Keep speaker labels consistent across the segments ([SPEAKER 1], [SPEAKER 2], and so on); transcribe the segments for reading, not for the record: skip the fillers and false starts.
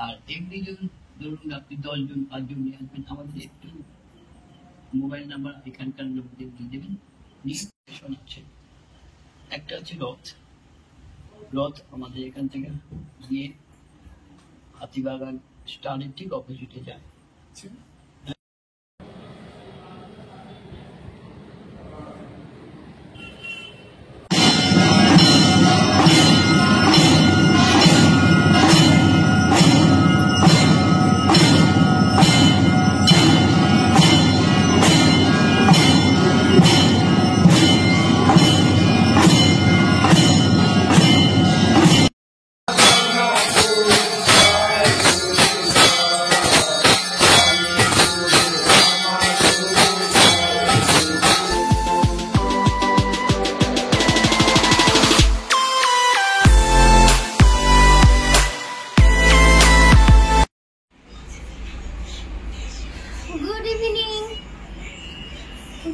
[SPEAKER 1] আর এমনি ধরুন আপনি 10 জন 5 জন নিয়ে আসবেন, আমাদের একটু মোবাইল নাম্বার এখানকার লোকদের দিয়ে দেবেন। আছে একটা হচ্ছে রথ আমাদের এখান থেকে গিয়ে হাতিবাগান স্টানের ঠিক অপোজিটে যায়।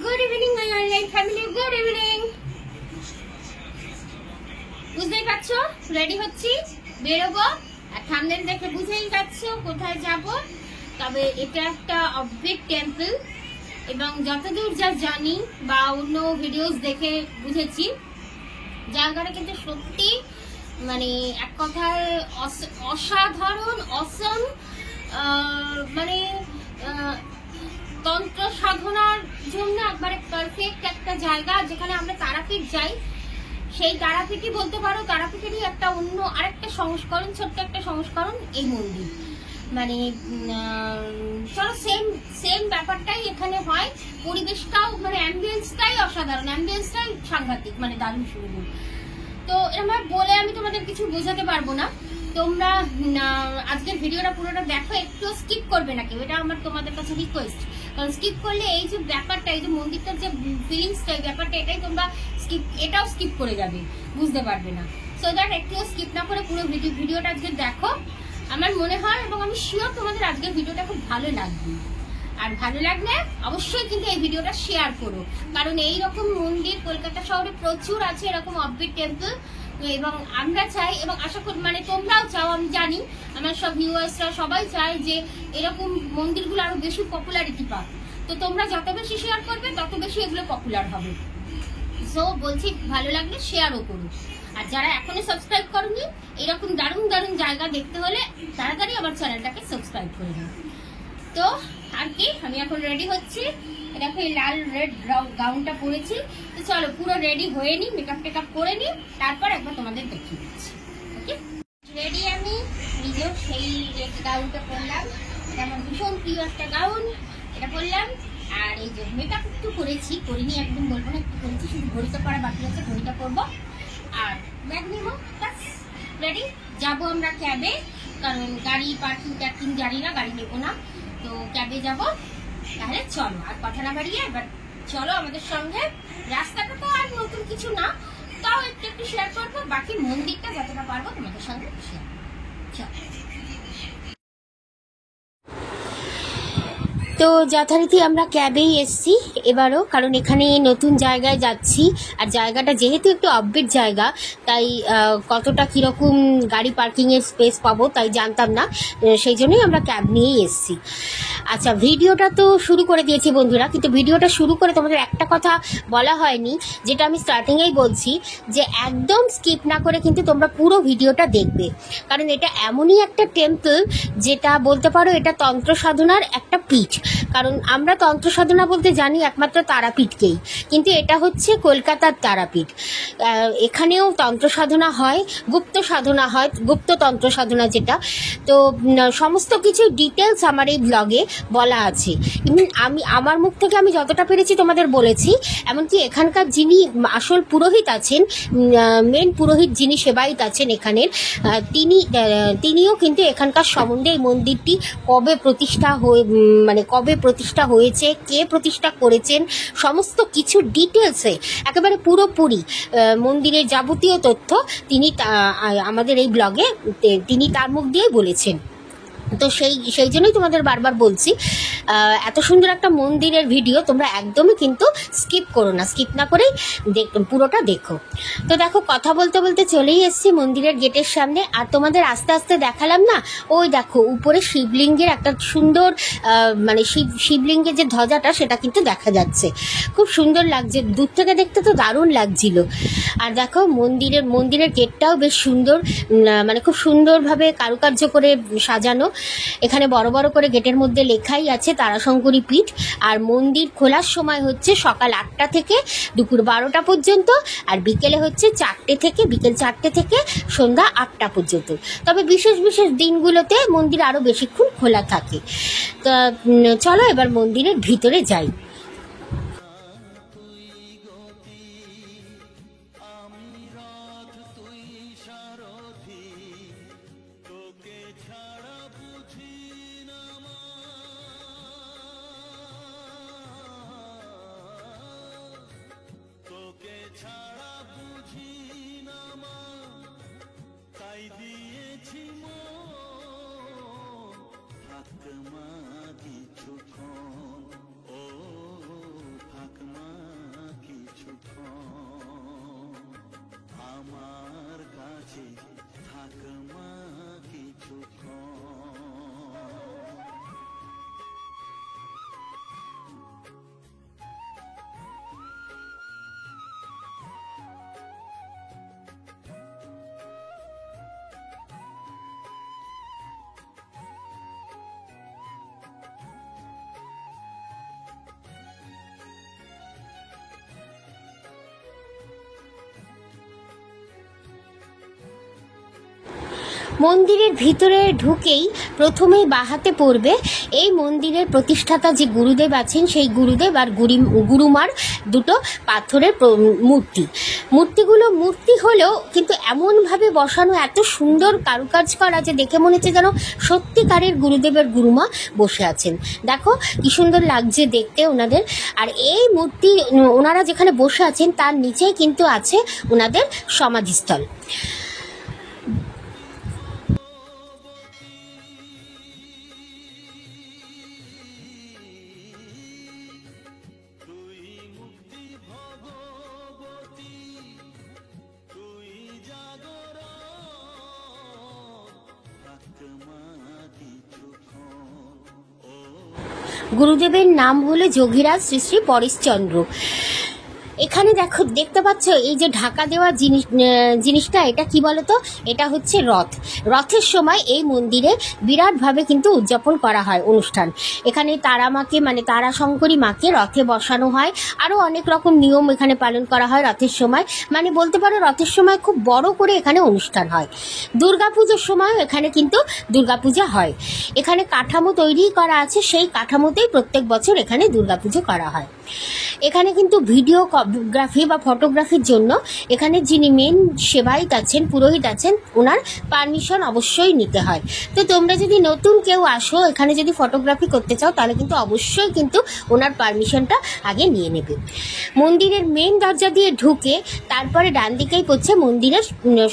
[SPEAKER 2] Good evening my online family, good evening. বুঝতেই পারছো রেডি হচ্ছি, বেরোবো। আর থাম্বনেল দেখে বুঝেই যাচ্ছো কোথায় যাব। তবে এটা একটা অববিট টেম্পল, এবং যতদূর যা জানি বা অন্য ভিডিওস দেখে বুঝেছি জায়গাটা কিন্তু সত্যি মানে এক কথায় অসাধারণ, অসম। মানে তন্ত্র সাধনার জন্য একবারে পারফেক্ট একটা জায়গা। যেখানে আমরা তারাপীঠ যাই, সেই তারাপীঠই বলতে পারো, তারাপীঠেরই একটা অন্য আরেকটা সংস্করণ, ছোট্ট একটা সংস্করণ এই মন্দির। মানে চলো সেম ব্যাপারটাই এখানে হয়। পরিবেশটাও মানে অ্যাম্বিয়েন্সটাই অসাধারণ, অ্যাম্বিয়েন্সটাই সাংঘাতিক, মানে দারুণ সুন্দর। তো এরকম বলে আমি তোমাদের কিছু বোঝাতে পারবো না। তোমরা আজকের ভিডিওটা পুরোটা দেখো, একটু স্কিপ করবে না কেউ, এটা আমার তোমাদের কাছে রিকোয়েস্ট। কারণ স্কিপ করলে এই যে ব্যাপারটা, এই যে মন্দিরটার যে ফিলিংসটা, এই ব্যাপারটা এটাই তোমরা এটাও স্কিপ করে যাবে, বুঝতে পারবে না। সো দ্যাট একটু স্কিপ না করে পুরো ভিডিওটা আজকে দেখো। আমার মনে হয় এবং আমি শিওর তোমাদের আজকের ভিডিওটা খুব ভালো লাগবে। আর ভালো লাগলে অবশ্যই কিন্তু এই ভিডিওটা শেয়ার করো, কারণ এইরকম মন্দির কলকাতা শহরে প্রচুর আছে, এরকম অফবিট টেম্পল। এবং আমরা চাই, এবং আশা করি মানে তোমরাও চাও, আমি জানি আমার সব ভিউয়ার্সরা সবাই চায় যে এরকম মন্দিরগুলো আরো বেশি পপুলারিটি পাক। তো তোমরা যত বেশি শেয়ার করবে তত বেশি এগুলো পপুলার হবে। সো বলছি ভালো লাগলে শেয়ারও করো। আর যারা এখনো সাবস্ক্রাইব করনি, এরকম দারুণ দারুণ জায়গা দেখতে হলে তাড়াতাড়ি আমার চ্যানেলটাকে সাবস্ক্রাইব করে দাও। তো আর কি, আমি এখন রেডি হচ্ছি। দেখো এই লাল রেড গাউনটা পরেছি। তো চলো পুরো রেডি হয়ে নি, মেকআপ টেকআপ করে নি, তারপর একবার তোমাদের দেখিয়ে দিচ্ছি। ওকে, রেডি আমি নিজেও সেই রেড গাউনটা পরলাম। এটা আমার ভীষণ প্রিয় একটা গাউন, এটা পরলাম। আর এই যে মেকআপ একটু করেছি, করিনি একদম বলবো না, একটু করেছি, শুধু ঘড়িটা পরা বাকি আছে, ঘড়িটা করবো। আর ব্যাগ নিবো, ব্যাস রেডি। যাবো আমরা ক্যাবে, কারণ গাড়ি পার্কিং জানি না, গাড়ি নেবো না, তো ক্যাবে যাবো। তাহলে চলো আর কথা না বাড়িয়ে এবার চলো আমাদের সঙ্গে। রাস্তাটা তো আর নতুন কিছু না, তাও একটু একটু শেয়ার করবো, বাকি মন্দিরটা যতটা পারবো তোমাদের সঙ্গে শেয়ার করবো। চলো। তো যথারীতি আমরা ক্যাবেই এসছি এবারও, কারণ এখানে নতুন জায়গায় যাচ্ছি। আর জায়গাটা যেহেতু একটু অফবিট জায়গা, তাই কতটা কীরকম গাড়ি পার্কিংয়ের স্পেস পাবো তাই জানতাম না, সেই জন্যই আমরা ক্যাব নিয়েই এসছি। আচ্ছা, ভিডিওটা তো শুরু করে দিয়েছি বন্ধুরা, কিন্তু ভিডিওটা শুরু করে তোমাদের একটা কথা বলা হয়নি, যেটা আমি স্টার্টিংয়েই বলছি, যে একদম স্কিপ না করে কিন্তু তোমরা পুরো ভিডিওটা দেখবে। কারণ এটা এমনই একটা টেম্পল যেটা বলতে পারো এটা তন্ত্র সাধনার একটা পীঠ। কারণ আমরা তন্ত্র সাধনা বলতে জানি একমাত্র তারাপীঠকেই, কিন্তু এটা হচ্ছে কলকাতার তারাপীঠ। এখানেও তন্ত্র সাধনা হয়, গুপ্ত সাধনা হয়, গুপ্ত তন্ত্র সাধনা যেটা। তো সমস্ত কিছু ডিটেলস আমার এই ব্লগে বলা আছে। আমি আমার মুখ থেকে আমি যতটা পেরেছি তোমাদের বলেছি। এমনকি এখানকার যিনি আসল পুরোহিত আছেন, মেন পুরোহিত যিনি সেবায়িত আছেন এখানের, তিনিও কিন্তু এখানকার সম্বন্ধে, এই মন্দিরটি কবে প্রতিষ্ঠা হয়েছে, কে প্রতিষ্ঠা করেছেন, সমস্ত কিছু ডিটেলসে একেবারে পুরোপুরি মন্দিরের যাবতীয় তথ্য তিনি আমাদের এই ব্লগে তিনি তার মুখ দিয়েই বলেছেন। তো সেই জন্যই তোমাদের বারবার বলছি, এত সুন্দর একটা মন্দিরের ভিডিও তোমরা একদমই কিন্তু স্কিপ করো না, স্কিপ না করেই পুরোটা দেখো। তো দেখো, কথা বলতে বলতে চলেই এসেছি মন্দিরের গেটের সামনে। আর তোমাদের আস্তে আস্তে দেখালাম না, ওই দেখো উপরে শিবলিঙ্গের একটা সুন্দর মানে শিবলিঙ্গের যে ধ্বজাটা সেটা কিন্তু দেখা যাচ্ছে, খুব সুন্দর লাগছে, দূর থেকে দেখতে তো দারুণ লাগছিল। আর দেখো মন্দিরের গেটটাও বেশ সুন্দর, মানে খুব সুন্দরভাবে কারুকার্য করে সাজানো। এখানে বড় বড় করে গেটের মধ্যে লেখাই আছে তারাশঙ্করী পীঠ। আর মন্দির খোলার সময় হচ্ছে সকাল 8টা থেকে দুপুর 12টা পর্যন্ত, আর বিকেল 4টে থেকে সন্ধ্যা 8টা পর্যন্ত। তবে বিশেষ বিশেষ দিনগুলোতে মন্দির আরো বেশিক্ষণ খোলা থাকে। তা চলো এবার মন্দিরের ভিতরে যাই। মন্দিরের ভিতরে ঢুকেই প্রথমেই বাহাতে পড়বে এই মন্দিরের প্রতিষ্ঠাতা যে গুরুদেব আছেন সেই গুরুদেব আর গুরুমার দুটো পাথরের মূর্তিগুলো মূর্তি হলেও কিন্তু এমনভাবে বসানো, এত সুন্দর কারুকাজ করা যে দেখে মনে হচ্ছে যেন সত্যিকারের গুরুদেবের গুরুমা বসে আছেন। দেখো কি সুন্দর লাগছে দেখতে ওনাদের। আর এই মূর্তি ওনারা যেখানে বসে আছেন তার নিচেই কিন্তু আছে ওনাদের সমাধিস্থল। গুরুদেবের নাম হলো যোগীরাজ শ্রী শ্রী পরেশচন্দ্র। এখানে দেখতে পাচ্ছ এই যে ঢাকা দেওয়া জিনিসটা, এটা কি বলতো, এটা হচ্ছে রথের সময় এই মন্দিরে বিরাটভাবে কিন্তু উদযাপন করা হয় অনুষ্ঠান। এখানে তারা মাকে, মানে তারাশঙ্করী মাকে রথে বসানো হয়, আরো অনেক রকম নিয়ম এখানে পালন করা হয় রথের সময়। মানে বলতে পারো রথের সময় খুব বড় করে এখানে অনুষ্ঠান হয়। দুর্গাপুজোর সময় এখানে কিন্তু দুর্গাপূজা হয়। এখানে কাঠামো তৈরি করা আছে, সেই কাঠামোতেই প্রত্যেক বছর এখানে দুর্গাপুজো করা হয়। এখানে কিন্তু ভিডিওগ্রাফি বা ফটোগ্রাফির জন্য এখানে যিনি মেন সেবায়িত আছেন, পুরোহিত আছেন, ওনার পারমিশন অবশ্যই নিতে হয়। তো তোমরা যদি নতুন কেউ আসো এখানে যদি ফটোগ্রাফি করতে চাও তাহলে কিন্তু অবশ্যই কিন্তু ওনার পারমিশনটা আগে নিয়ে নেবে। মন্দিরের মেন দরজা দিয়ে ঢুকে তারপরে ডান দিকেই পড়ছে মন্দিরের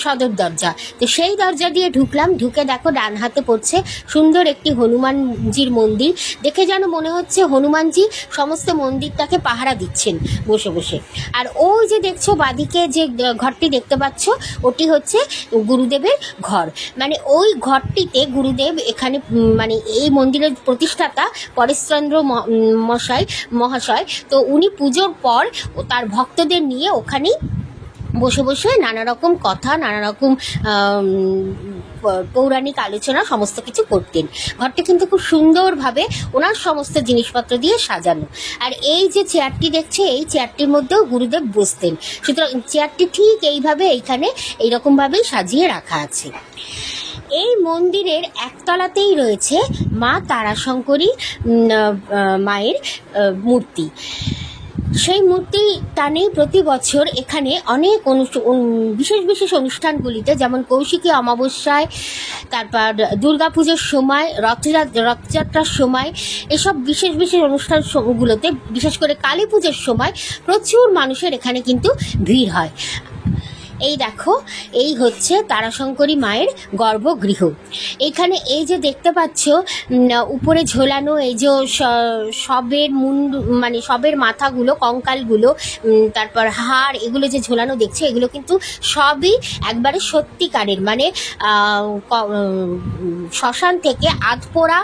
[SPEAKER 2] সদর দরজা। তো সেই দরজা দিয়ে ঢুকলাম, ঢুকে দেখো ডান হাতে পড়ছে সুন্দর একটি হনুমানজির মন্দির। দেখে যেন মনে হচ্ছে হনুমানজি সমস্ত মন্দিরটাকে পাহারা দিচ্ছেন বসে বসে। আর ওই যে দেখছো বাদিকে যে ঘরটি দেখতে পাচ্ছ ওটি হচ্ছে গুরুদেবের ঘর। মানে ওই ঘরটিতে গুরুদেব এখানে, মানে এই মন্দিরের প্রতিষ্ঠাতা পরেশচন্দ্র মহাশয়, তো উনি পুজোর পর তার ভক্তদের নিয়ে ওখানেই বসে বসে নানা রকম কথা, নানা রকম পৌরাণিক আলোচনা সমস্ত কিছু করতেন। ঘরটি কিন্তু খুব সুন্দরভাবে ওনার সমস্ত জিনিসপত্র দিয়ে সাজানো। আর এই যে চেয়ারটি দেখছে এই চেয়ারটির মধ্যেও গুরুদেব বসতেন। সুতরাং চেয়ারটি ঠিক এইভাবে এইখানে এইরকমভাবেই সাজিয়ে রাখা আছে। এই মন্দিরের একতলাতেই রয়েছে মা তারাশঙ্করী মায়ের মূর্তি। সেই মূর্তি টানেই প্রতি বছর এখানে অনেক বিশেষ বিশেষ অনুষ্ঠানগুলিতে, যেমন কৌশিকী অমাবস্যায়, তারপর দুর্গাপুজোর সময়, রথযাত্রার সময়, এসব বিশেষ বিশেষ অনুষ্ঠানগুলোতে, বিশেষ করে কালী পুজোর সময় প্রচুর মানুষের এখানে কিন্তু ভিড় হয়। এই দেখো, এই হচ্ছে তারাশঙ্করী মায়ের গর্ভগৃহ। এখানে এই যে দেখতে পাচ্ছ উপরে ঝোলানো এই যে সবের মুন্ডু, মানে সবের মাথাগুলো, কঙ্কালগুলো, তারপর হাড়, এগুলো যে ঝোলানো দেখছে, এগুলো কিন্তু সবই একবারে সত্যিকারের, মানে শ্মশান থেকে আধপোড়া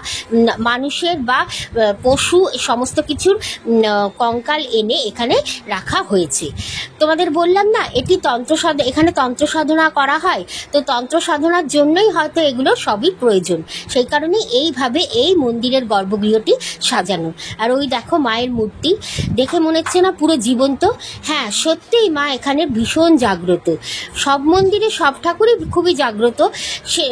[SPEAKER 2] মানুষের বা পশু সমস্ত কিছুর কঙ্কাল এনে এখানে রাখা হয়েছে। তোমাদের বললাম না এটি এখানে তন্ত্র সাধনা করা হয়, তো তন্ত্র সাধনার জন্যই হয়তো এগুলো সবই প্রয়োজন, সেই কারণে এইভাবে এই মন্দিরের গর্ভগৃহটি সাজানো। আর ওই দেখো মায়ের মূর্তি, দেখে মনে হচ্ছে না পুরো জীবন্ত? হ্যাঁ, সত্যিই মা এখানে ভীষণ জাগ্রত। সব মন্দিরে সব ঠাকুরই খুবই জাগ্রত, সে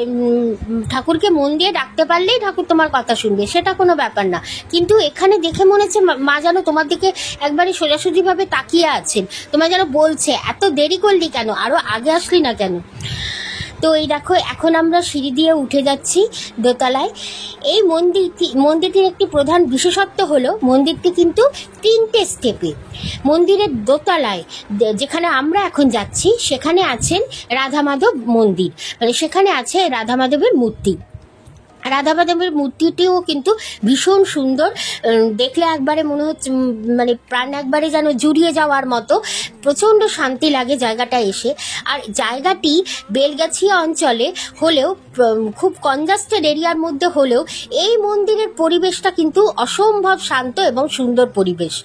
[SPEAKER 2] ঠাকুরকে মন দিয়ে ডাকতে পারলেই ঠাকুর তোমার কথা শুনবে, সেটা কোনো ব্যাপার না। কিন্তু এখানে দেখে মনে হচ্ছে মা যেন তোমার দিকে একবারে সোজাসুজিভাবে তাকিয়ে আছেন, তোমার যেন বলছে এত দেরি করলি কেন, আরো আগে আসলি না কেন। তো এই দেখো, এখন আমরা সিঁড়ি দিয়ে উঠে যাচ্ছি দোতলায়। এই মন্দিরটির একটি প্রধান বিশেষত্ব হলো মন্দিরটি কিন্তু 3টে স্টেপে। মন্দিরের দোতলায় যেখানে আমরা এখন যাচ্ছি সেখানে আছেন রাধা মাধব মন্দির, মানে সেখানে আছে রাধা মাধবের মূর্তি। রাধা মাধবের মূর্তিটিও কিন্তু ভীষণ সুন্দর, দেখলে একবারে মনে হচ্ছে মানে প্রাণ একবারে যেন জুড়িয়ে যাওয়ার মতো, প্রচণ্ড শান্তি লাগে জায়গাটা এসে। আর জায়গাটি বেলগাছিয়া অঞ্চলে হলেও, খুব কনজাস্টেড এরিয়ার মধ্যে হলেও এই মন্দিরের পরিবেশটা কিন্তু অসম্ভব শান্ত এবং সুন্দর পরিবেশ।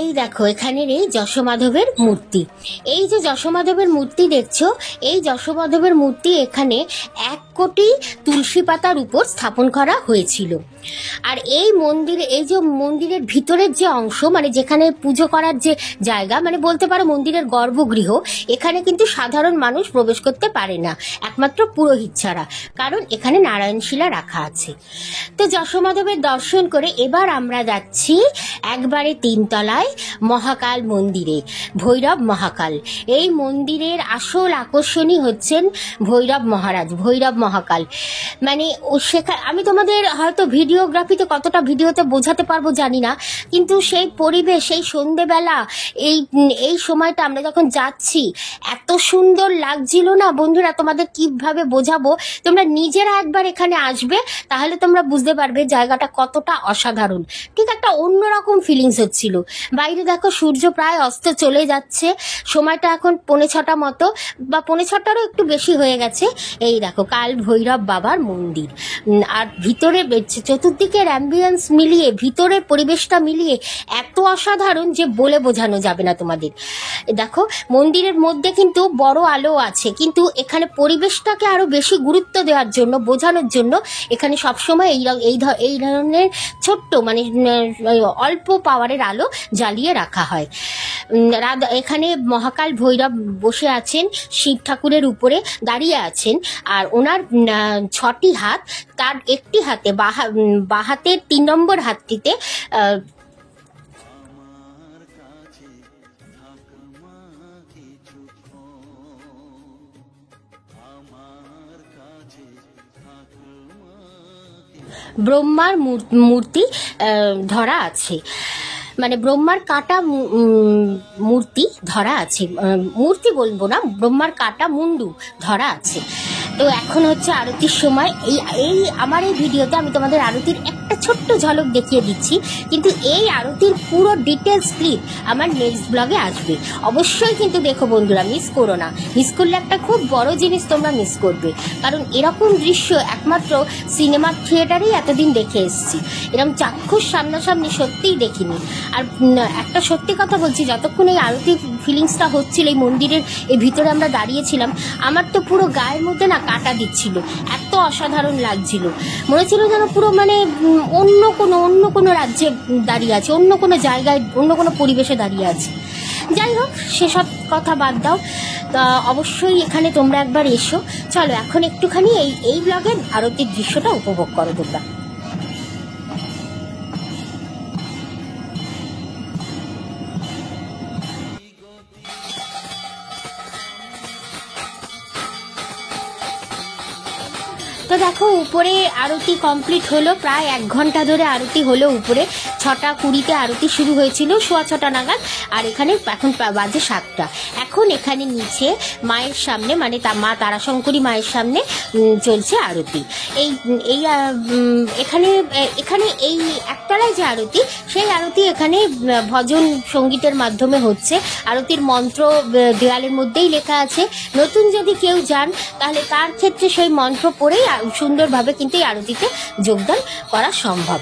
[SPEAKER 2] এই দেখো, এখানের এই যশোমাধবের মূর্তি, এই যে যশোমাধবের মূর্তি দেখছো, এই যশোমাধবের মূর্তি এখানে 1 কোটি তুলসী পাতার উপর স্থাপন করা হয়েছিল। আর এই মন্দিরে, এই যে মন্দিরের ভিতরের যে অংশ, মানে যেখানে পুজো করার যে জায়গা, মানে বলতে পারো মন্দিরের গর্ভগৃহ, এখানে কিন্তু সাধারণ মানুষ প্রবেশ করতে পারে না, একমাত্র পুরোহিত ছাড়া, কারণ এখানে নারায়ণশিলা রাখা আছে। তো যশোমাধবের দর্শন করে এবার আমরা যাচ্ছি একবারে 3 তলায় মহাকাল মন্দিরে, ভৈরব মহাকাল। এই মন্দিরের আসল আকর্ষণই হচ্ছেন ভৈরব মহারাজ, ভৈরব মহাকাল। মানে আমি তোমাদের হয়তো ভিডিওগ্রাফিতে কতটা ভিডিওতে বোঝাতে পারবো জানি না, কিন্তু সেই পরিবেশ, সেই সন্ধেবেলা, এই সময়টা আমরা যখন যাচ্ছি এত সুন্দর লাগছিল না বন্ধুরা, তোমাদের কিভাবে বোঝাবো, তোমরা নিজেরা একবার এখানে আসবে তাহলে তোমরা বুঝতে পারবে জায়গাটা কতটা অসাধারণ। ঠিক একটা অন্যরকম ফিলিংস হচ্ছিল। বাইরে দেখো সূর্য প্রায় অস্ত চলে যাচ্ছে, সময়টা এখন 5:45 মতো, বা 5:45টারও একটু বেশি হয়ে গেছে। এই দেখো কাল ভৈরব বাবার মন্দির, আর ভিতরে চতুর্দিকের অ্যাম্বিয়েন্স মিলিয়ে, ভিতরের পরিবেশটা মিলিয়ে এত অসাধারণ যে বলে বোঝানো যাবে না তোমাদের। দেখো মন্দিরের মধ্যে কিন্তু বড় আলো আছে, কিন্তু এখানে পরিবেশটাকে আরো বেশি গুরুত্ব দেওয়ার জন্য, বোঝানোর জন্য এখানে সবসময় এই ধরনের ছোট্ট, মানে অল্প পাওয়ারের আলো জ্বালিয়ে রাখা হয়। এখানে মহাকাল ভৈরব বসে আছেন, শিব ঠাকুরের উপরে দাঁড়িয়ে আছেন, আর ওনার 6টি হাত, তার একটি হাতে বা হাতের 3 নম্বর হাতটিতে ব্রহ্মার মূর্তি ধরা আছে, মানে ব্রহ্মার কাটা মূর্তি ধরা আছে, মূর্তি বলবো না, ব্রহ্মার কাটা মুন্ডু ধরা আছে। তো এখন হচ্ছে আরতির সময়। এই আমার এই ভিডিওতে আমি তোমাদের আরতির একটা ছোট্ট ঝলক দেখিয়ে দিচ্ছি, কিন্তু এই আরতির পুরো ডিটেলস ক্লিপ আমার নেক্সট ব্লগে আসবে, অবশ্যই কিন্তু দেখো বন্ধুরা, মিস করো না। মিস করলে একটা খুব বড় জিনিস তোমরা মিস করবে, কারণ এরকম দৃশ্য একমাত্র সিনেমা থিয়েটারেই এতদিন দেখে এসেছি, এরকম চাক্ষুষ সামনাসামনি সত্যিই দেখিনি। আর একটা সত্যি কথা বলছি, যতক্ষণ এই আরতির ফিলিংসটা হচ্ছিল, এই মন্দিরের এই ভিতরে আমরা দাঁড়িয়েছিলাম, আমার তো পুরো গায়ের মধ্যে না কাটা দিচ্ছিল, এত অসাধারণ লাগছিল, মনে ছিল যেন পুরো মানে অন্য কোনো রাজ্যে দাঁড়িয়ে আছে, অন্য কোনো জায়গায়, অন্য কোনো পরিবেশে দাঁড়িয়ে আছে। যাই হোক, সেসব কথা বাদ দাও, তা অবশ্যই এখানে তোমরা একবার এসো। চলো এখন একটুখানি এই ব্লগের আরতির দৃশ্যটা উপভোগ করো তোমরা। তো দেখো উপরে আরতি কমপ্লিট হলো, প্রায় 1 ঘন্টা ধরে আরতি হলো উপরে। 6:20 আরতি শুরু হয়েছিল, 6:15 নাগাদ, আর এখানে এখন বাজে 7টা। এখন এখানে নিচে মায়ের সামনে, মানে মা তারাশঙ্করী মায়ের সামনে চলছে আরতি। এই এই এখানে এখানে এই একতলায় যে আরতি, সেই আরতি এখানে ভজন সঙ্গীতের মাধ্যমে হচ্ছে। আরতির মন্ত্র দেওয়ালের মধ্যেই লেখা আছে। নতুন যদি কেউ যান তাহলে তার ক্ষেত্রে সেই মন্ত্র পড়েই সুন্দরভাবে কিন্তু এই আরতিতে যোগদান করা সম্ভব।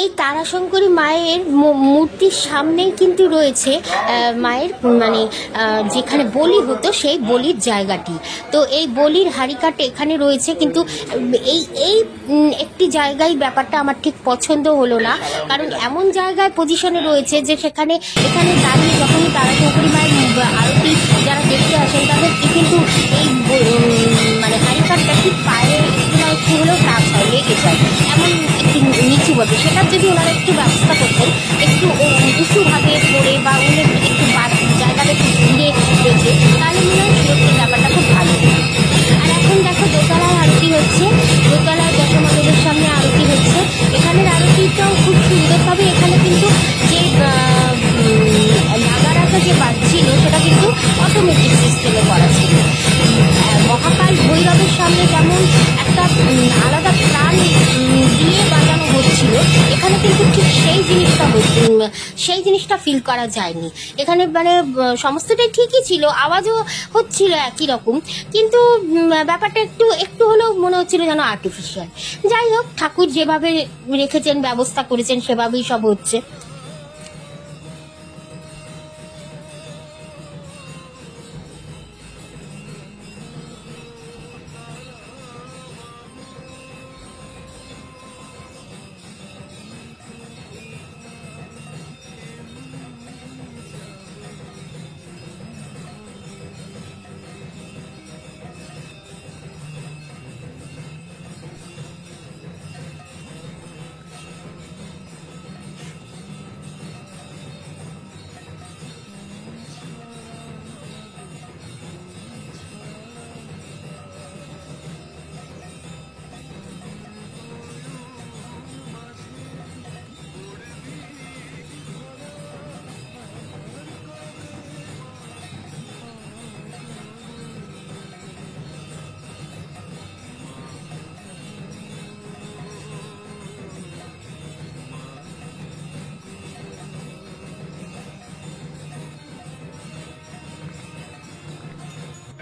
[SPEAKER 2] এই তারাশঙ্করী মায়ের মূর্তির সামনেই কিন্তু রয়েছে মায়ের মানে যেখানে বলি হতো সেই বলির জায়গাটি। তো এই বলির হাড়িকাঠে এখানে রয়েছে, কিন্তু এই এই একটি জায়গায় ব্যাপারটা আমার ঠিক পছন্দ হলো না, কারণ এমন জায়গায় পজিশনে রয়েছে যে এখানে দাঁড়িয়ে যখনই তারাশঙ্করী মায়ের আরতি যারা দেখতে আসেন তাদেরকে কিন্তু এই মানে হাড়িকাঠটা ঠিক পায়ে একটু হলেও টাচ হয়, লেগে যায়, এমন একটু নিচু হবে। সেটার যদি ওনারা একটু ব্যবস্থা করতেন, একটু উঁচুভাবে পড়ে বা উনি একটু জায়গাটা একটু ঘুরে রেখে, তাহলে মনে হয় সুরক্ষিত ব্যাপারটা খুব ভালো হতো। আর এখন দেখো দোতলায় আরতি হচ্ছে, দোতলায় দশমাদেবের সামনে আরতি হচ্ছে। এখানের আরতিটাও খুব সুন্দর, তবে এখানে কিন্তু যে নাগারাটা যে বাজছিল সেটা কিন্তু অটোমেটিক সিস্টেমে করা ছিল। মহাকাল ভৈরবের সামনে যেমন একটা আলাদা প্রাণ দিয়ে বাজানো হচ্ছিল, এখানে কিন্তু ঠিক সেই জিনিসটা ফিল করা যায়নি। এখানে মানে সমস্তটাই ঠিকই ছিল, আওয়াজও হচ্ছিল একই রকম, কিন্তু ব্যাপারটা একটু হলেও মনে হচ্ছিল যেন আর্টিফিশিয়াল। যাই হোক, ঠাকুর যেভাবে রেখেছেন, ব্যবস্থা করেছেন, সেভাবেই সব হচ্ছে।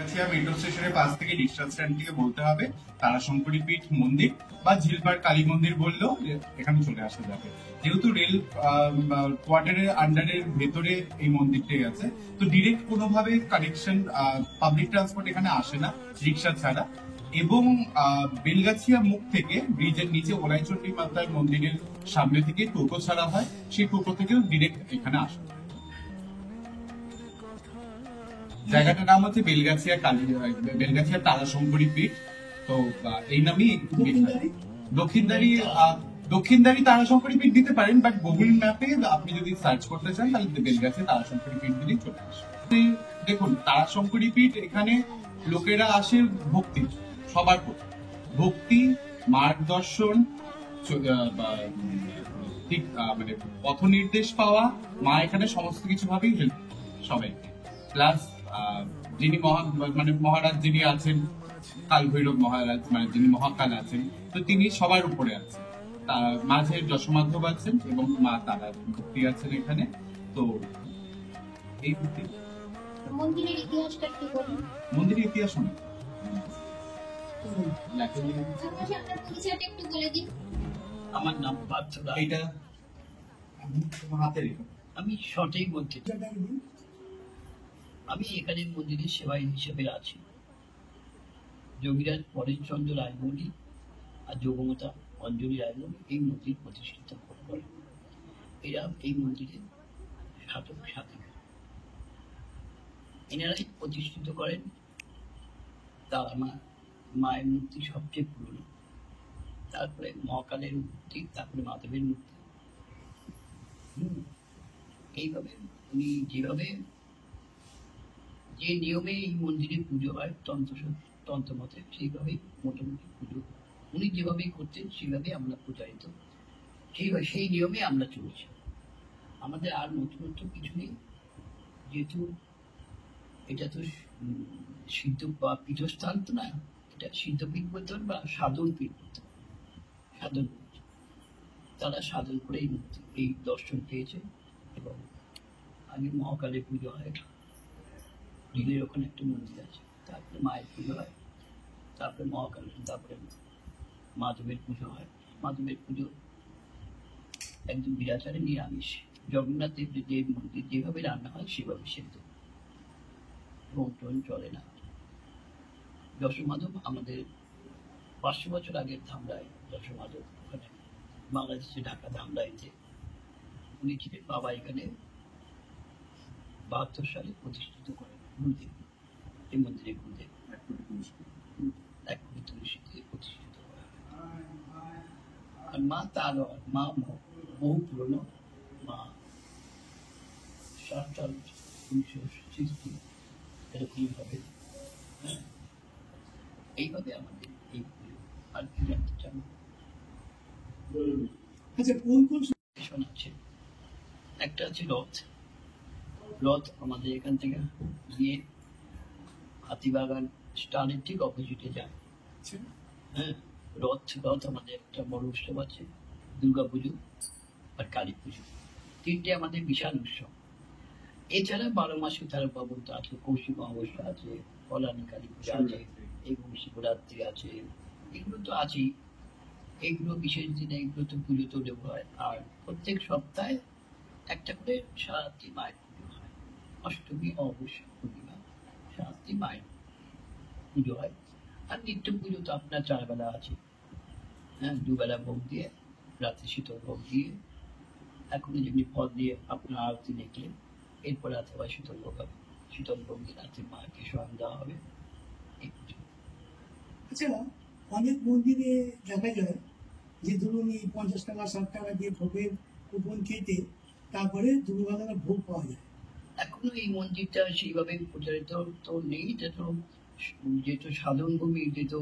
[SPEAKER 3] বেলগাছিয়া মেট্রো স্টেশনের পাশ থেকে রিক্সা স্ট্যান্ড থেকে বলতে হবে তারাশঙ্করী পীঠ মন্দির বা ঝিলপাড় কালী মন্দির বললেও এখানে চলে আসা যাবে। যেহেতু রেল কোয়ার্টারের আন্ডারের ভেতরে এই মন্দিরটাই আছে, তো ডিরেক্ট কোনোভাবে কানেকশন পাবলিক ট্রান্সপোর্ট এখানে আসে না রিক্সা ছাড়া। এবং বেলগাছিয়া মুখ থেকে ব্রিজের নিচে ওলাইচন্ডী মাতার মন্দিরের সামনে থেকে টোটো ছাড়া হয়, সেই টোটো থেকেও ডিরেক্ট এখানে আসা যায়। জায়গাটার নাম হচ্ছে বেলগাছিয়া তারাশঙ্করী পীঠ। তো এই নামই দক্ষিণদারি তারাশঙ্করী পীঠ দিতে পারেন, বাট গুগল ম্যাপে আপনি যদি সার্চ করতে চান তাহলে বেলগাছিয়া তারাশঙ্করী পীঠ দিলেই চলে আসবে। দেখুন, তারাশঙ্করী পীঠ এখানে লোকেরা আসে ভক্তি, সবার প্রতি ভক্তি, মার্গদর্শন, মানে পথ নির্দেশ পাওয়া, মা এখানে সমস্ত কিছু ভাবেই হেল্প সবাইকে। প্লাস যিনি মহারাজ যিনি আছেন, কাল ভৈরব মহারাজ, মানে যিনি মহাকাল আছেন, তো তিনি সবার উপরে আছেন। তার মাঝে যশোমাধব আছেন এবং মা তারা ভক্তি আছেন এখানে। তো এই
[SPEAKER 2] মন্দিরের ইতিহাসটা কি বলুন?
[SPEAKER 3] মন্দিরের ইতিহাস অনেক।
[SPEAKER 2] একটু বলে দিন।
[SPEAKER 1] আমার নাম পার্থ রায়।
[SPEAKER 3] এইটা হাতে রেখো।
[SPEAKER 1] আমি সঠিক বলতে আমি এখানে মন্দিরের সেবাই হিসেবে আছি। যোগীরাজ পরেশচন্দ্র রায়মণি আর যোগমাতা অঞ্জলি রায়মণি এই মন্দির প্রতিষ্ঠিত করেন। এরা এই মন্দিরের সাধক সাধিকা, এনারাই প্রতিষ্ঠিত করেন। তারা মায়ের মূর্তি সবচেয়ে পুরনো, তারপরে মহাকালের মূর্তি, তারপরে মাধবের মূর্তি। এইভাবে উনি যেভাবে যে নিয়মে এই মন্দিরে পুজো হয় তন্ত্র মতে, সেইভাবেই মোটামুটি পুজো উনি যেভাবে করতেন সেভাবে আমরা পূজারিত, সেই নিয়মে আমরা চলছি। আমাদের আর নতুনত্ব কিছু নেই, যেহেতু এটা তো সিদ্ধ বা পীঠস্থান তো না, এটা সিদ্ধপীঠ বলতে পারেন বা সাধন পীঠ বলতে পারেন। সাধন পীঠ, তারা সাধন করে এই দর্শন পেয়েছে। এবং আগে মহাকালের পুজো হয়, ঝিলের ওখানে একটা মন্দির আছে, তারপরে মায়ের পুজো হয়, তারপরে মহাকালের, তারপরে মাধবের পুজো হয়। মাধবের পুজো একদম বিরাচারে নিরামিষ, জগন্নাথ দেবের যে মন্দির যেভাবে রান্না হয় সেভাবে সেদ্ধ, টোন চলে না। যশোমাধব আমাদের 500 বছর আগের ধামরাই, যশোমাধব ওখানে বাংলাদেশে ঢাকা ধামরাইতে উনি ছিলেন। বাবা এখানে 72 সালে প্রতিষ্ঠিত করেন গুরুদেব, এই মন্দিরে গুরুদেব 1 কোটি তুলসীতে প্রতিষ্ঠিত করা। আর মা তার মা বহু পুরনো, মা 60 সাল 1960 এরকমই হবে। এইভাবে আমাদের এই পুজো। আর কি জানতে চান?
[SPEAKER 4] আচ্ছা, কোন কোন
[SPEAKER 1] স্টেশন আছে? একটা আছে রথ আমাদের এখান থেকে গিয়ে হাতিবাগান স্টানের ঠিক অপোজিটে যায়। হ্যাঁ, রথ আমাদের একটা বড় উৎসব আছে, দুর্গা পুজো আর কালী পুজো, 3টে আমাদের বিশাল উৎসব। এছাড়া 12 মাসে 13 পার্বণ তো আছে, কৌশিক অমাবস্যা আছে, পলানি কালী পূজা আছে, এবং শিবরাত্রি আছে, এগুলো তো আছেই। এগুলো বিশেষ দিনে এগুলো তো পুজো তো দেওয়া হয়। আর প্রত্যেক সপ্তাহে একটা করে সারাত্রি মায়ের পুজো হয়, অষ্টমী, অমাবস্যা, পূর্ণিমা, সারাত্রি মায়ের পুজো হয়। আর নিত্য পুজো তো আপনার 4 বেলা আছে। হ্যাঁ, 2 বেলা ভোগ দিয়ে, রাত্রে শীতল ভোগ দিয়ে, এখন যেমনি ফল দিয়ে আপনার আরতি দেখলেন, এরপরে রাতে আবার শীতল ভোগ হবে, শীতল ভোগ দিয়ে রাত্রে মাকে স্বয়ং দেওয়া হবে। এই পুজো।
[SPEAKER 4] আচ্ছা, অনেক মন্দিরে দেখা যায় যে ধরুন এই 50 টাকা 60 টাকা দিয়ে ভোগের কুপন কেটে তারপরে দুপুরবেলা ভোগ পাওয়া যায়।
[SPEAKER 1] এখনো এই মন্দিরটা সেইভাবে প্রচারিত তো নেই, যেহেতু সাধন ভূমি, যেহেতু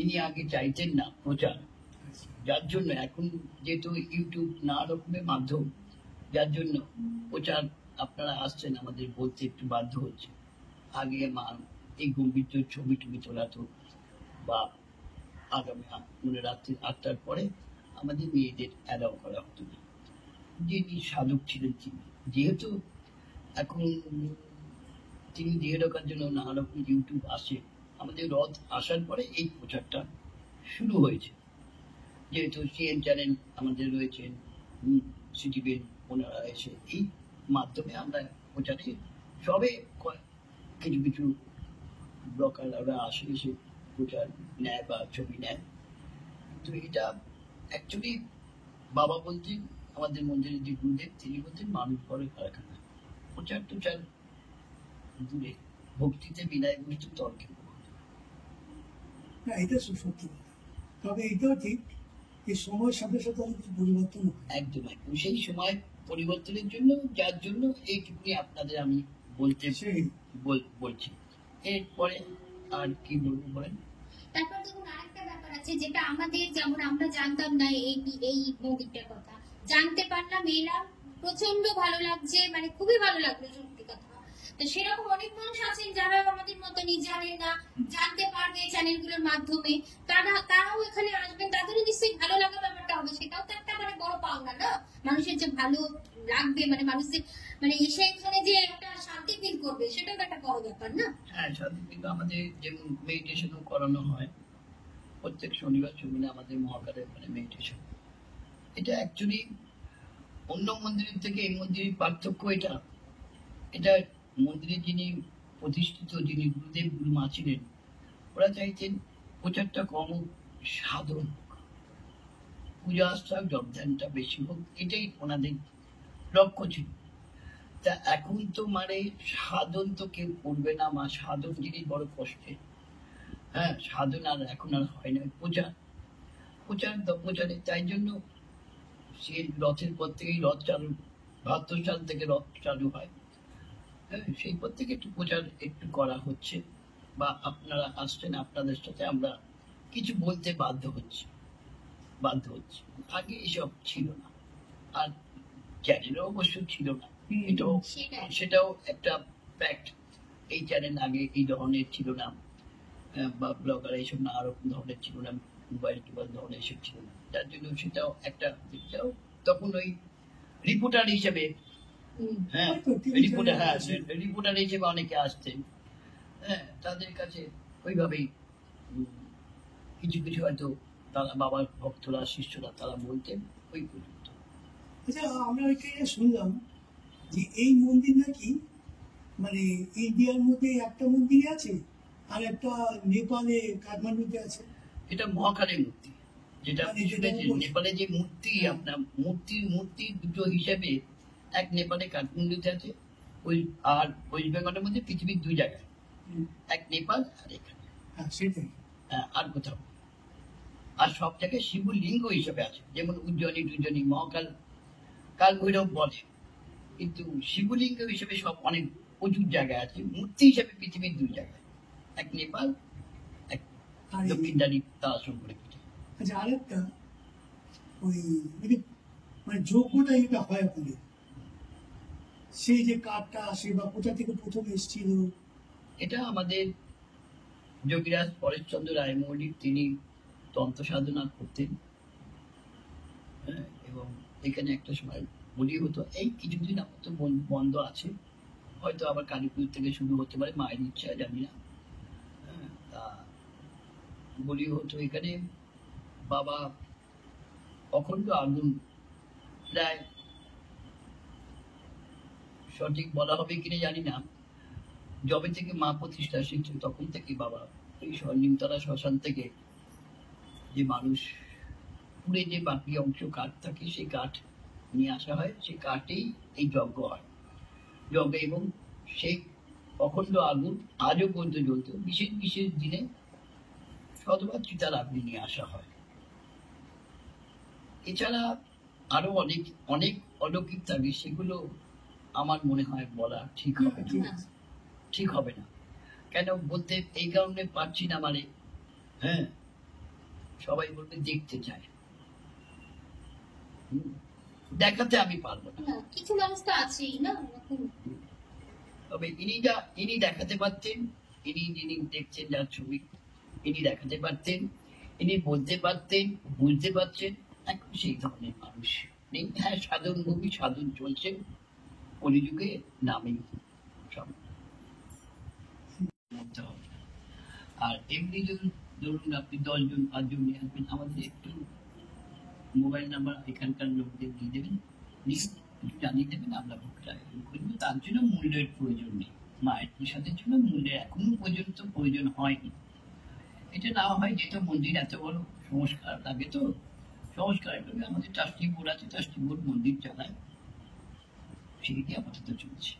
[SPEAKER 1] ইনি আগে চাইতেন না প্রচার, যার জন্য এখন যেহেতু ইউটিউব নানা রকমের মাধ্যম, যার জন্য প্রচার আপনারা আসছেন, আমাদের বলতে একটু বাধ্য হচ্ছে। আগে এই গম্ভীর ছবি টবি তোলা তো, বা আগামী রাত্রি 8টার পরে আমাদের মেয়েদের অ্যালাউ করা হতো না। যিনি সাধক ছিলেন তিনি, যেহেতু এখন তিনি দিয়ে রাখার জন্য নানা রকম ইউটিউব আসে। আমাদের রথ আসার পরে এই প্রচারটা শুরু হয়েছে। যেহেতু সিএন চ্যানেল আমাদের রয়েছেন, সিটিভির ওনারা এসে এই মাধ্যমে আমরা প্রচারে সবে কিছু কিছু ব্লগাররা আসে, এসে প্রচার নেয় বা ছবি নেয়। তো এটা অ্যাকচুয়ালি বাবা বলতেন, আমাদের মন্দিরের যে গুরুদেব তিনি বলতেন মানুষ করে কারখানা, প্রচার টুচার দূরে, ভক্তিতে বিদায় বস্তু তর্কে।
[SPEAKER 4] না, এটা সত্যি কথা। তবে এটাও ঠিক যে সময়ের সাথে সাথে অনেক কিছু পরিবর্তন হয়।
[SPEAKER 1] একদম একদম সেই সময় পরিবর্তনের জন্য, যার জন্য এইটুকুনি আপনাদের আমি বলতে
[SPEAKER 4] সেই
[SPEAKER 1] বলছি। এরপরে আর কি বলবো বলেন?
[SPEAKER 2] তারপর দেখুন আরেকটা ব্যাপার আছে যেটা আমাদের, যেমন আমরা জানতাম না এই মন্দিরটার কথা, জানতে পারলাম, এলাম, প্রচন্ড ভালো লাগছে, মানে খুবই ভালো লাগলো সত্যি কথা। তো সেরকম অনেক মানুষ আছেন যারা আমাদের মতনই জানেন না, জানতে পারবে এই চ্যানেলগুলোর মাধ্যমে, তারাও এখানে আসবেন, তাদেরও নিশ্চয়ই ভালো লাগা ব্যাপারটা হবে। সেটাও তো একটা মানে বড় পাওনা না, মানুষের যে ভালো লাগবে, মানে মানুষের মানে এসে এখানে যে একটা শান্তি ফিল করবে, সেটাও তো একটা বড় ব্যাপার না।
[SPEAKER 1] হ্যাঁ, সাথে কিন্তু আমাদের যেমন মেডিটেশনও করানো হয় প্রত্যেক শনিবার ছবিনে আমাদের মহাকালের ওখানে মেডিটেশন। এটা অ্যাকচুয়ালি অন্য মন্দিরের থেকে এই মন্দিরের পার্থক্য এটা। এটা মন্দিরে যিনি প্রতিষ্ঠিত, যিনি গুরুদেব গুরুমা ছিলেন, ওরা চাইছেন প্রচারটা কম হোক, সাধন হোক, পূজা আস্থা জপ ধ্যানটা বেশি হোক, এটাই ওনাদের লক্ষ্য ছিল। তা এখন তো মানে সাধন তো কেউ করবে না, মা সাধন জিনিস বড় কষ্টের। হ্যাঁ, সাধন আর এখন আর হয় না, প্রচারে। তাই জন্য সে রথের পর থেকেই রথ চালু, ৭২ সাল থেকে রথ চালু হয়। হ্যাঁ, সেই পর থেকে একটু প্রচার একটু করা হচ্ছে, বা আপনারা আসছেন, আপনাদের সাথে আমরা কিছু বলতে বাধ্য হচ্ছি। আগে এসব ছিল না, আর চ্যানেলও অবশ্য ছিল না, সেটাও একটা ফ্যাক্ট। এই চ্যানেল আগে এই ধরনের ছিল না, বা ব্লগার এইসব না রকম ধরনের ছিল না, মোবাইল ধরনের এসব ছিল না। যার জন্য সেটাও একটা, তখন ওই রিপোর্টার হিসেবে, হ্যাঁ রিপোর্টার হিসেবে অনেকে আসতেন। হ্যাঁ, তাদের কাছে ওইভাবেই কিছু কিছু হয়তো তারা বাবার ভক্তরা, শিষ্যরা তারা বলতেন ওই পর্যন্ত।
[SPEAKER 4] আচ্ছা, আমরা ওইখানে শুনলাম যে এই মন্দির নাকি মানে ইন্ডিয়ার মধ্যে একটা মন্দির আছে আর একটা নেপালে কাঠমান্ডুতে আছে।
[SPEAKER 1] এটা মহাকালের মূর্তি, যেটা
[SPEAKER 4] মানে যেটা
[SPEAKER 1] নেপালে যে মূর্তি, আপনার মূর্তি দুটো হিসেবে, এক নেপালে কাঠমান্ডুতে আছে, ওই আর ওয়েস্ট বেঙ্গলের মধ্যে পৃথিবীর 2 জায়গায়, এক নেপাল আর এখানে।
[SPEAKER 4] হ্যাঁ, সেটাই।
[SPEAKER 1] হ্যাঁ, আর কোথাও। আর সব জায়গায় শিবলিঙ্গ হিসেবে আছে, যেমন উজ্জয়িনী মহাকাল, কাল ভৈরব বলে, কিন্তু শিবলিঙ্গ হিসেবে সব অনেক প্রচুর জায়গায় আছে। মূর্তি হিসেবে পৃথিবীর 2 জায়গায়, এক নেপাল, এক
[SPEAKER 4] আর
[SPEAKER 1] দক্ষিণদারি তারাসন করে।
[SPEAKER 4] আচ্ছা, আরেকটা ওই মানে যোগ্যটা এটা হয় আপনাদের, সেই যে কাঠটা আসে বা কোথা থেকে প্রথম এসেছিল?
[SPEAKER 1] এটা আমাদের যোগীরাজ পরেশচন্দ্র রায় মৌলিক, তিনি তন্ত্র সাধনা করতেন। হ্যাঁ, এবং এখানে একটা সময় বলি হতো, এই কিছুদিন আমার তো বন্ধ আছে, হয়তো আবার কালীপুর থেকে শুরু হতে পারে, মায়ের ইচ্ছা, জানি না। হ্যাঁ, তা বলি হতো এখানে। বাবা অখণ্ড আগুন, প্রায় সঠিক বলা হবে কিনা জানি না, যবে থেকে মা প্রতিষ্ঠা শিখছেন তখন থেকে বাবা এই নিমতলা শ্মশান থেকে যে মানুষ পুড়ে যে বাকি অংশ কাঠ থাকে, সেই কাঠ নিয়ে আসা হয়, সেই কাঠেই এই যজ্ঞ হয়। এবং সেই অখণ্ড আগুন আজও পর্যন্ত জ্বলত। বিশেষ বিশেষ দিনে শতবার চিতার আগুন নিয়ে আসা হয়। এছাড়া আরো অনেক অনেক অলৌকিক থাকে, সেগুলো আমার মনে হয় বলা ঠিক হবে না। কেন বলতে এই কারণে পারছি না, মানে হ্যাঁ, সবাই বলবে দেখতে চায়, দেখাতে আমি পারবো না।
[SPEAKER 2] কিছু মানুষ তো আছেই না।
[SPEAKER 1] তবে ইনি দেখাতে পারতেন, যিনি দেখছেন যার ছবি, ইনি দেখাতে পারতেন, ইনি বলতে পারতেন, বুঝতে পারছেন। এখন সেই ধরনের মানুষ নেই। হ্যাঁ, সাধন চলছে, কলিযুগে নামেই সব। আর এমনি ধরুন আপনি 10 জন 5 জন নিয়ে আসবেন, আমাদের একটু মোবাইল নাম্বার এখানকার লোকদের দিয়ে দেবেন, নিয়ে একটু জানিয়ে দেবেন, আমরা ভোগটা করবো। তার জন্য মূল্যের প্রয়োজন নেই, মায়ের প্রসাদের জন্য মূল্যের এখনো পর্যন্ত প্রয়োজন হয়নি। এটা না হয় যেহেতু মন্দির এত বড় সংস্কার লাগে, তো সংস্কার করবে, আমাদের ট্রাস্টি বোর্ড আছে, ট্রাস্টি বোর্ড মন্দির চালায়, সেটি আপাতত চলছে।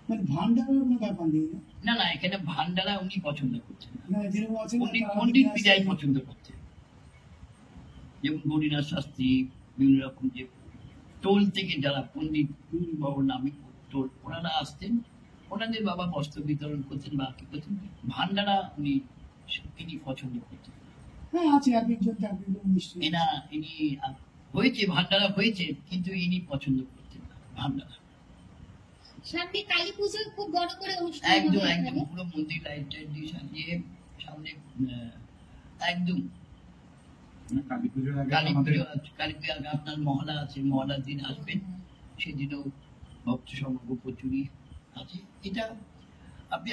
[SPEAKER 4] মানে ভান্ডারের কোনো ব্যাপার নেই না?
[SPEAKER 1] না না, এখানে ভান্ডারা উনি পছন্দ করছেন না,
[SPEAKER 4] না, যেরকম আছে না,
[SPEAKER 1] উনি
[SPEAKER 4] তারা
[SPEAKER 1] পণ্ডিত
[SPEAKER 4] নিয়ে
[SPEAKER 1] বিদায়
[SPEAKER 4] আসে।
[SPEAKER 1] পছন্দ করছেন। যেমন গরিনাথ শাস্ত্রী, বিভিন্ন রকম যে টোল থেকে যারা পণ্ডিত বাবুর নামে টোল, ওনারা আসতেন, ওনাদের বাবা বস্ত্র বিতরণ করতেন বা কি করতেন, ভান্ডারা তিনি পছন্দ করতেন।
[SPEAKER 4] হ্যাঁ, আছে এক একজন নিশ্চয়ই।
[SPEAKER 1] ইনি হয়েছে, ভান্ডারা হয়েছে, কিন্তু ইনি পছন্দ করতেন না ভান্ডারা।
[SPEAKER 2] সামনে কালী পুজো খুব বড় করে অনুষ্ঠান
[SPEAKER 1] একদম
[SPEAKER 2] হবে
[SPEAKER 1] একদম
[SPEAKER 2] এখানে।
[SPEAKER 1] পুরো মন্দির লাইট টাইট দিয়ে সাজিয়ে সামনে একদম
[SPEAKER 3] কালী পুজোর আগে
[SPEAKER 1] কালী
[SPEAKER 3] আমাদের
[SPEAKER 1] পুজো আছে, কালী পুজো আগে আপনার মহলা আছে, মহলার দিন আসবেন, সেদিনও ভক্ত সমাগম প্রচুরই আছে। এটা আপনি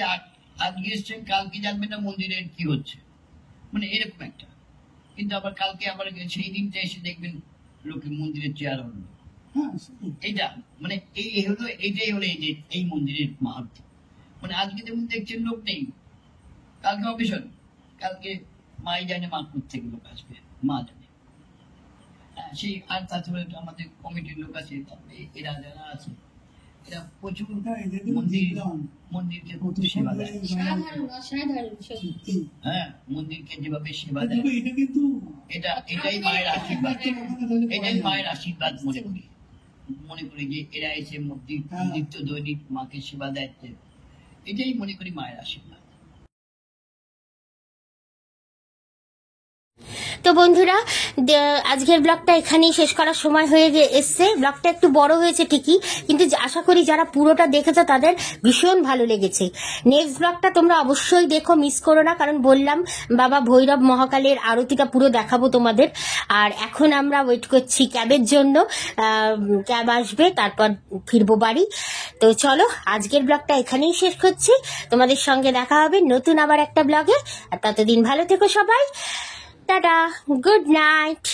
[SPEAKER 1] আজকে এসছেন, কালকে জানবেন না মন্দিরের কি হচ্ছে, মানে এরকম একটা। কিন্তু আবার কালকে আবার সেই দিনটা এসে দেখবেন লোকে মন্দিরের চেয়ার হলো।
[SPEAKER 4] হ্যাঁ, সেটাই।
[SPEAKER 1] এইটা মানে এই হলো, এইটাই হলো এই যে এই মন্দিরের মাহাত্ম। মানে আজকে যেমন দেখছেন লোক নেই, কালকে অকেশন, কালকে মাই জানে মা থেকে লোক আসবে, মা জানে। সেই আর তাছাড়া আমাদের কমিটির লোক আছে, তারপরে এরা যারা আছে, এরা প্রচুর
[SPEAKER 4] হ্যাঁ, এদের তো
[SPEAKER 1] মন্দির
[SPEAKER 4] দেখলাম।
[SPEAKER 1] মন্দিরকে
[SPEAKER 4] কত
[SPEAKER 1] সেবা
[SPEAKER 4] সুন্দর
[SPEAKER 1] দেয়।
[SPEAKER 2] সাধারণ অসাধারণ সত্যি।
[SPEAKER 4] সত্যি।
[SPEAKER 1] হ্যাঁ, মন্দিরকে যেভাবে সেবা দেয়,
[SPEAKER 4] তবে এটা কিন্তু
[SPEAKER 1] এটাই মায়ের আশীর্বাদ, এটাই
[SPEAKER 4] হ্যাঁ।
[SPEAKER 1] মায়ের আশীর্বাদ মনে করি যে এরা এসে মন্দির
[SPEAKER 4] হ্যাঁ।
[SPEAKER 1] নিত্য দৈনিক মাকে সেবা দেয়, এটাই মনে করি মায়ের আশীর্বাদ।
[SPEAKER 5] তো বন্ধুরা, আজকের ব্লগটা এখানেই শেষ করার সময় হয়ে এসছে। ব্লগটা একটু বড় হয়েছে ঠিকই, কিন্তু আশা করি যারা পুরোটা দেখেছো তাদের ভীষণ ভালো লেগেছে। নেক্সট ব্লগটা তোমরা অবশ্যই দেখো, মিস করো না, কারণ বললাম বাবা ভৈরব মহাকালের আরতিটা পুরো দেখাবো তোমাদের। আর এখন আমরা ওয়েট করছি ক্যাবের জন্য, ক্যাব আসবে, তারপর ফিরবো বাড়ি। তো চলো, আজকের ব্লগটা এখানেই শেষ করছি। তোমাদের সঙ্গে দেখা হবে নতুন আবার একটা ব্লগে। আর ততদিন ভালো থেকো সবাই। Tata, good night.